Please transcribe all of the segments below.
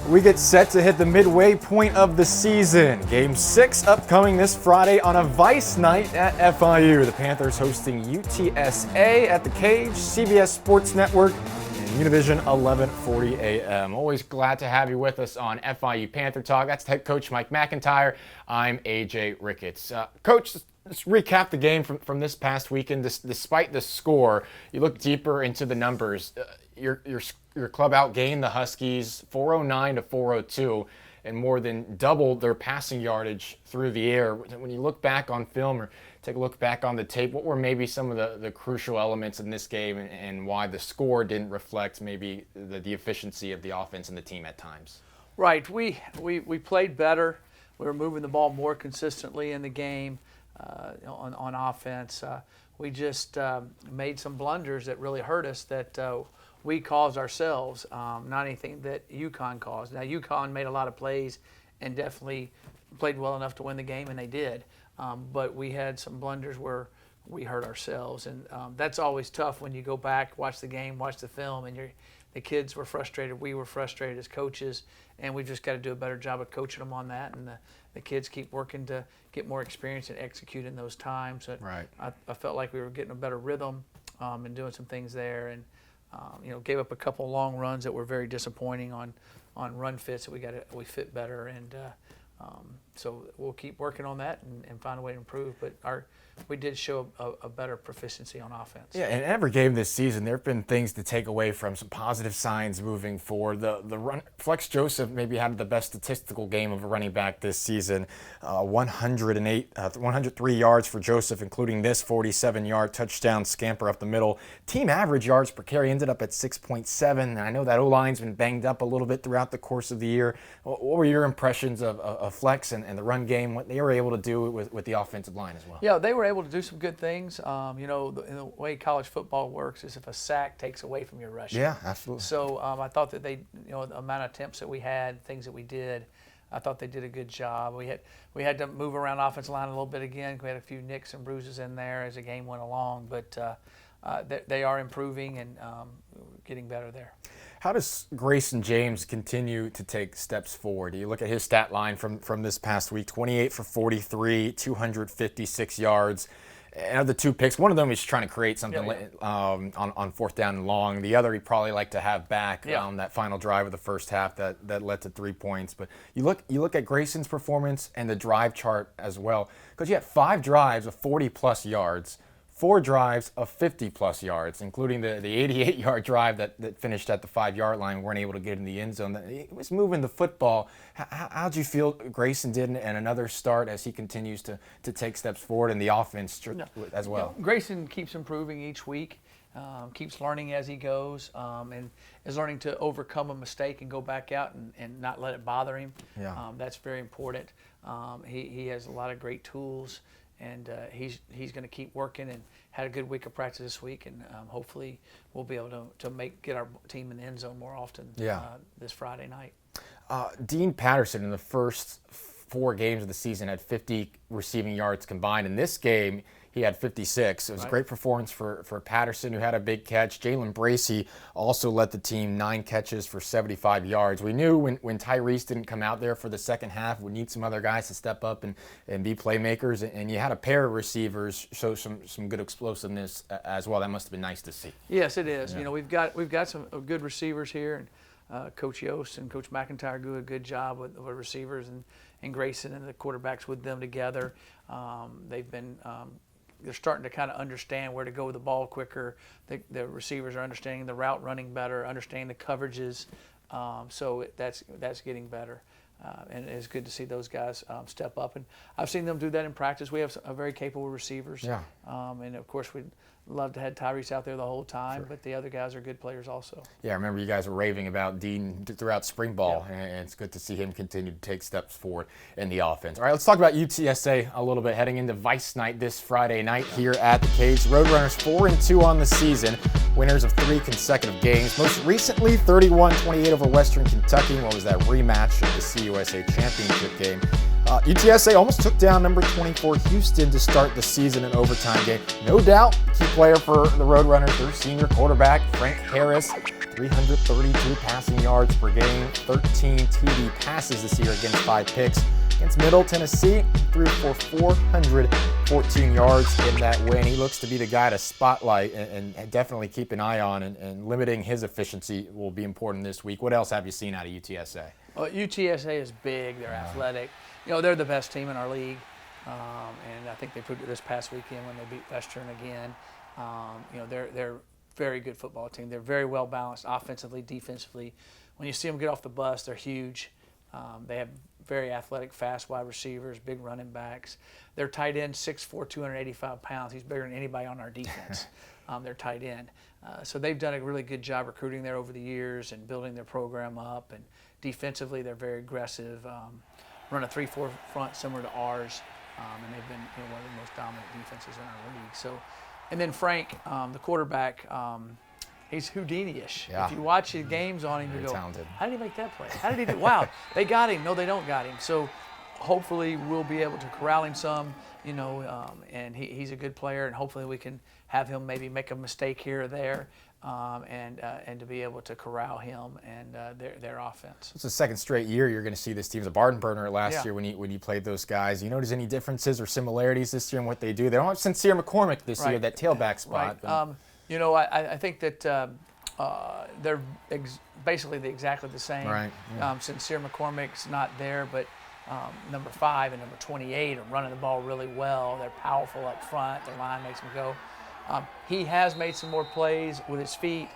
We get set to hit the midway point of the season. Game 6 upcoming this Friday on a Vice night at FIU. The Panthers hosting UTSA at the Cage, CBS Sports Network, and Univision 1140 a.m. Always glad to have you with us on FIU Panther Talk. That's head coach Mike MacIntyre. I'm AJ Ricketts. Coach, let's recap the game from this past weekend. Despite the score, you look deeper into the numbers. Your club outgained the Huskies 409 to 402 and more than doubled their passing yardage through the air. When you look back on film or take a look back on the tape, what were maybe some of the crucial elements in this game and why the score didn't reflect maybe the efficiency of the offense and the team at times? Right. We played better. We were moving the ball more consistently in the game on offense. We just made some blunders that really hurt us that we caused ourselves, not anything that UConn caused. Now, UConn made a lot of plays and definitely played well enough to win the game, and they did. But we had some blunders where we hurt ourselves, and that's always tough when you go back, watch the game, watch the film, and the kids were frustrated. We were frustrated as coaches, and we just got to do a better job of coaching them on that. And the kids keep working to get more experience and execute in those times. Right. I felt like we were getting a better rhythm and doing some things there, and gave up a couple long runs that were very disappointing on run fits that we fit better, and so we'll keep working on that and find a way to improve. But we did show a better proficiency on offense. Yeah, in every game this season, there have been things to take away from, some positive signs moving forward. The run, Flex Joseph maybe had the best statistical game of a running back this season. 103 yards for Joseph, including this 47-yard touchdown scamper up the middle. Team average yards per carry ended up at 6.7. And I know that O-line's been banged up a little bit throughout the course of the year. What were your impressions of Flex and the run game, what they were able to do with the offensive line as well? Yeah, they were able to do some good things. The way college football works is if a sack takes away from your rushing. Yeah, absolutely. So I thought that the amount of attempts that we had, things that we did, I thought they did a good job. We had to move around the offensive line a little bit again. We had a few nicks and bruises in there as the game went along, but they are improving and getting better there. How does Grayson James continue to take steps forward? You look at his stat line from this past week, 28 for 43, 256 yards. And of the two picks, one of them he's trying to create something on fourth down and long. The other he'd probably like to have back on that final drive of the first half that led to 3 points. But you look at Grayson's performance and the drive chart as well, because you had 5 drives of 40-plus yards, 4 drives of 50-plus yards, including the 88-yard drive that finished at the 5-yard line. Weren't able to get in the end zone. He was moving the football. How'd you feel Grayson did and another start as he continues to take steps forward in the offense as well? Grayson keeps improving each week, keeps learning as he goes, and is learning to overcome a mistake and go back out and not let it bother him. Yeah. That's very important. He has a lot of great tools. And he's going to keep working and had a good week of practice this week, and hopefully we'll be able to get our team in the end zone more often this Friday night. Dean Patterson in the first 4 games of the season had 50 receiving yards combined. In this game, he had 56. It was a great performance for Patterson, who had a big catch. Jalen Bracey also led the team 9 catches for 75 yards. We knew when Tyrese didn't come out there for the second half, we need some other guys to step up and be playmakers. And you had a pair of receivers show some good explosiveness as well. That must have been nice to see. Yes, it is. Yeah. We've got some good receivers here, and Coach Yost and Coach MacIntyre do a good job with receivers and Grayson and the quarterbacks with them together. They've been they're starting to kind of understand where to go with the ball quicker. The receivers are understanding the route running better, understanding the coverages. So that's getting better. And it's good to see those guys step up. And I've seen them do that in practice. We have a very capable receivers. Yeah. And, of course, we'd love to have Tyrese out there the whole time, but the other guys are good players also. Yeah, I remember you guys were raving about Dean throughout spring ball, and it's good to see him continue to take steps forward in the offense. All right, let's talk about UTSA a little bit, heading into Vice Night this Friday night here at the Cage. Roadrunners 4-2 on the season, winners of 3 consecutive games. Most recently, 31-28 over Western Kentucky. What was that rematch of the CUSA championship game? UTSA almost took down number 24 Houston to start the season in overtime game. No doubt, key player for the Roadrunners, their senior quarterback, Frank Harris. 332 passing yards per game, 13 TD passes this year against 5 picks. Against Middle Tennessee, he threw for 414 yards in that win. He looks to be the guy to spotlight and definitely keep an eye on, and limiting his efficiency will be important this week. What else have you seen out of UTSA? Well, UTSA is big. They're athletic. They're the best team in our league, and I think they proved it this past weekend when they beat Western again. They're a very good football team. They're very well balanced offensively, defensively. When you see them get off the bus, they're huge. They have very athletic, fast wide receivers, big running backs. Their tight end, 6'4", 285 pounds. He's bigger than anybody on our defense. Their tight end. So they've done a really good job recruiting there over the years and building their program up. And defensively, they're very aggressive. Run a 3-4 front similar to ours, and they've been one of the most dominant defenses in our league. So, and then Frank, the quarterback. He's Houdini-ish. Yeah. If you watch his games on him, you go, talented. how did he make that play? How did he do? Wow, they got him. No, they don't got him. So hopefully we'll be able to corral him some, and he's a good player, and hopefully we can have him maybe make a mistake here or there, and to be able to corral him and their offense. It's the second straight year you're going to see this team. It was a barn burner last year when you played those guys. You notice any differences or similarities this year in what they do? They don't have Sincere McCormick this year, that tailback spot. Right. I think that they're basically exactly the same. Right. Yeah. Sincere McCormick's not there, but number 5 and number 28 are running the ball really well. They're powerful up front. Their line makes them go. He has made some more plays with his feet,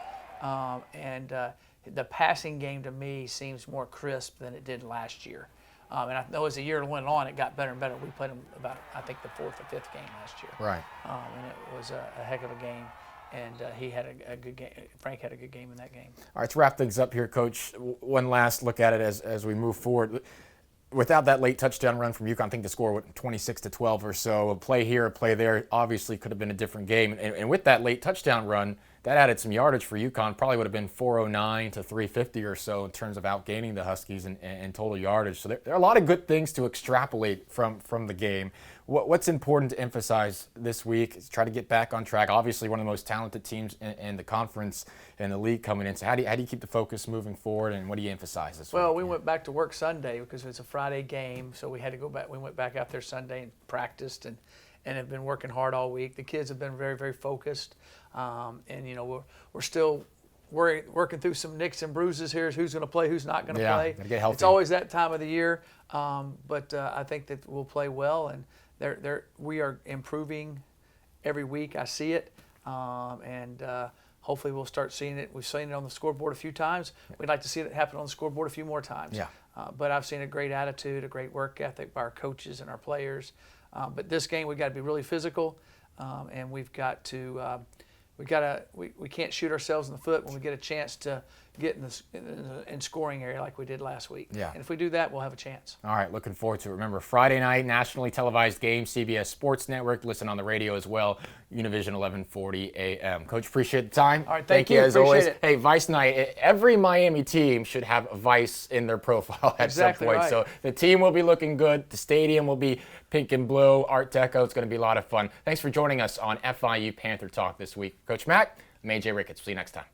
and the passing game to me seems more crisp than it did last year. And I know as the year went on, it got better and better. We played him about, I think, the 4th or 5th game last year. Right. And it was a heck of a game. And he had a good game. Frank had a good game in that game. All right, to wrap things up here, Coach, one last look at it as we move forward. Without that late touchdown run from UConn, I think the score was 26-12 or so. A play here, a play there, obviously could have been a different game. And with that late touchdown run, that added some yardage for UConn. Probably would have been 409 to 350 or so in terms of outgaining the Huskies in total yardage. So there are a lot of good things to extrapolate from the game. What's important to emphasize this week is try to get back on track. Obviously, one of the most talented teams in the conference and the league coming in. So how do you keep the focus moving forward, and what do you emphasize this week? Well, we went back to work Sunday because it's a Friday game, so we had to go back. We went back out there Sunday and practiced and have been working hard all week. The kids have been very, very focused, and we're still working through some nicks and bruises here. Who's going to play? Who's not going to play? Gotta get healthy. It's always that time of the year, but I think that we'll play well, and we are improving every week. I see it, and hopefully we'll start seeing it. We've seen it on the scoreboard a few times. We'd like to see it happen on the scoreboard a few more times. Yeah. But I've seen a great attitude, a great work ethic by our coaches and our players. But this game we've got to be really physical, and we can't shoot ourselves in the foot when we get a chance to get in scoring area like we did last week. Yeah. And if we do that, we'll have a chance. All right, looking forward to it. Remember, Friday night, nationally televised game, CBS Sports Network. Listen on the radio as well, Univision 1140 AM. Coach, appreciate the time. All right, thank you. As appreciate always. it. Hey, Vice Night. Every Miami team should have Vice in their profile at Exactly some point. right. So the team will be looking good. The stadium will be pink and blue, Art Deco. It's going to be a lot of fun. Thanks for joining us on FIU Panther Talk this week. Coach Mac, I'm AJ Ricketts. See you next time.